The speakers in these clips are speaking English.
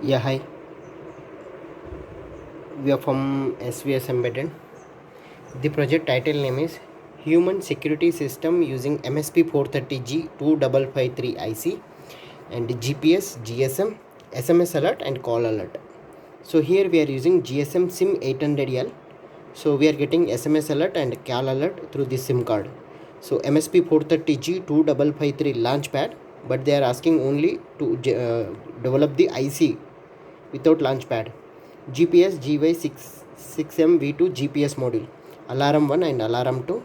Yeah, hi. We are from svsembedded. The project title name is Human Security System using MSP430G2553 IC and GPS, GSM, SMS alert and call alert. So here we are using GSM SIM 800L. So we are getting SMS alert and call alert through this SIM card. So MSP430G2553 launchpad, but they are asking only to develop the IC without launchpad. GPS GY6M V2 GPS module, alarm 1 and alarm 2,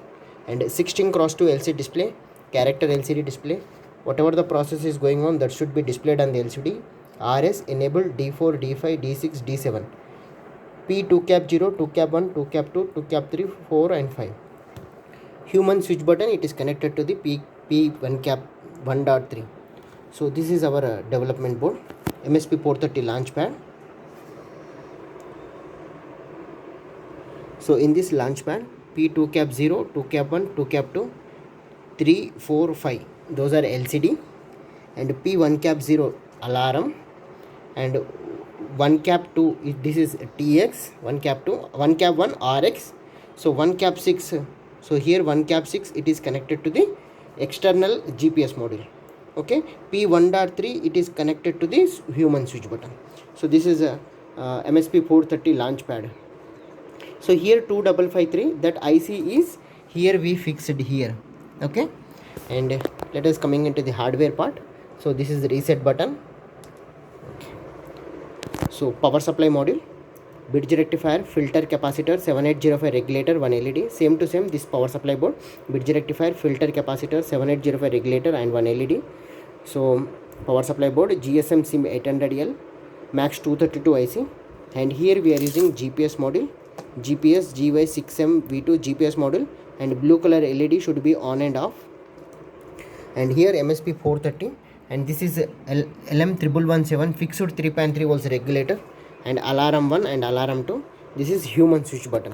and 16 cross 2 LCD display, character LCD display. Whatever the process is going on, that should be displayed on the LCD. RS enabled D4, D5, D6, D7. P2 cap 0, 2 cap 1, 2 cap 2, 2 cap 3, 4 and 5. Human switch button, it is connected to the P1 cap 1.3. So this is our development board, MSP430 launchpad. So in this launchpad, P2 cap 0, 2 cap 1, 2 cap 2, 3, 4, 5. Those are LCD. And P1 cap 0 alarm. And 1 cap 2, this is TX. 1 cap 2, 1 cap 1 RX. So 1 cap 6. So here 1 cap 6, it is connected to the external GPS module. Okay. P1.3, it is connected to this human switch button. So this is a MSP430 launchpad. So here 2553, that IC is here we fixed here. Okay, and let us coming into the hardware part. So this is the reset button. Okay. So power supply module, bridge rectifier, filter capacitor, 7805 regulator, 1 LED. Same to same this power supply board, bridge rectifier, filter capacitor, 7805 regulator and 1 LED. So power supply board, GSM SIM 800L, max 232 IC, and here we are using GPS module, GPS GY6M V2 GPS module, and blue color LED should be on and off. And here MSP430, and this is LM1117 fixed 3.3 volts regulator, and alarm 1 and alarm 2. This is human switch button.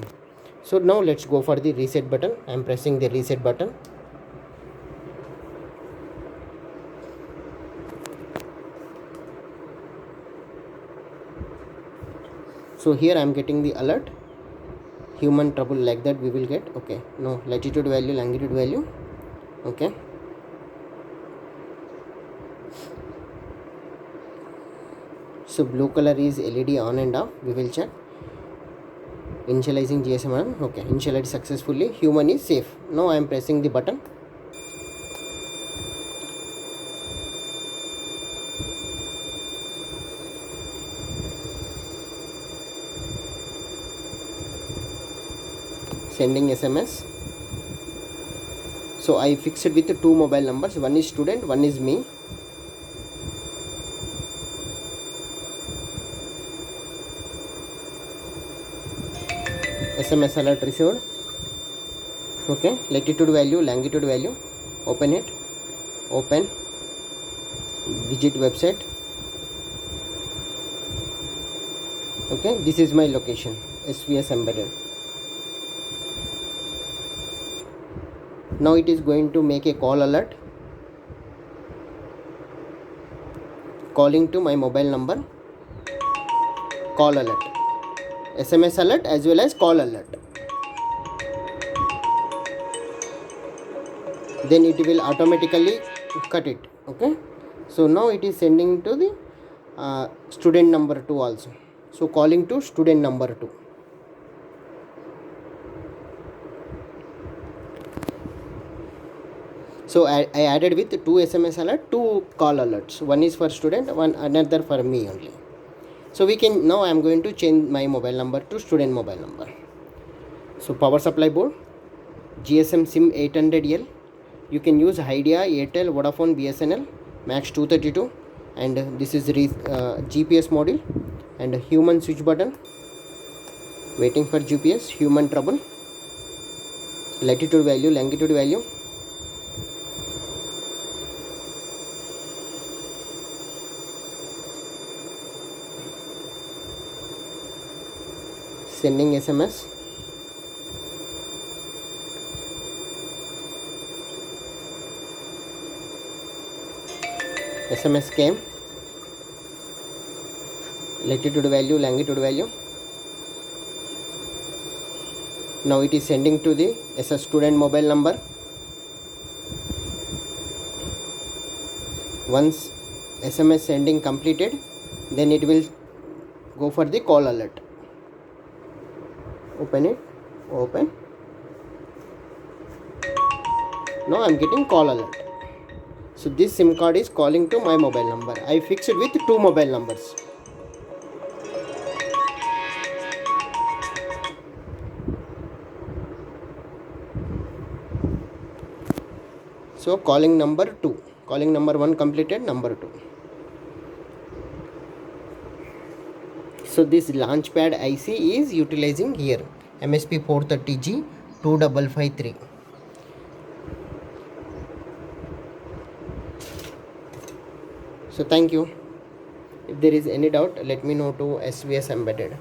So now let's go for the reset button. I am pressing the reset button. So here I am getting the alert, human trouble, like that we will get. Okay, no, latitude value, longitude value. Okay, so blue color is LED on and off. We will check. Initializing GSM on. Okay, initialized successfully. Human is safe. Now I am pressing the button. Sending SMS. So I fixed it with 2 mobile numbers. One is student, one is me. SMS alert received. Okay, latitude value, longitude value. Open it. Open. Visit website. Okay, this is my location, svsembedded. Now it is going to make a call alert, calling to my mobile number. Call alert, SMS alert as well as call alert. Then it will automatically cut it. Okay, so now it is sending to the student number 2 also. So calling to student number 2. So I added with 2 SMS alert, 2 call alerts. One is for student, one another for me only. So we can, now I am going to change my mobile number to student mobile number. So power supply board, GSM SIM 800L. You can use Idea, Airtel, Vodafone, BSNL, max 232. And this is GPS module and human switch button. Waiting for GPS, human trouble. Latitude value, longitude value. Sending SMS. SMS came. latitude value, longitude value. Now it is sending to the SS student mobile number. Once SMS sending completed, then it will go for the call alert. Open it, open. Now I am getting call alert. So this SIM card is calling to my mobile number. I fixed it with 2 mobile numbers. So calling number 2, calling number 1 completed, number 2. So this launchpad IC is utilizing here MSP430G2553. So thank you. If there is any doubt, let me know to SVS embedded.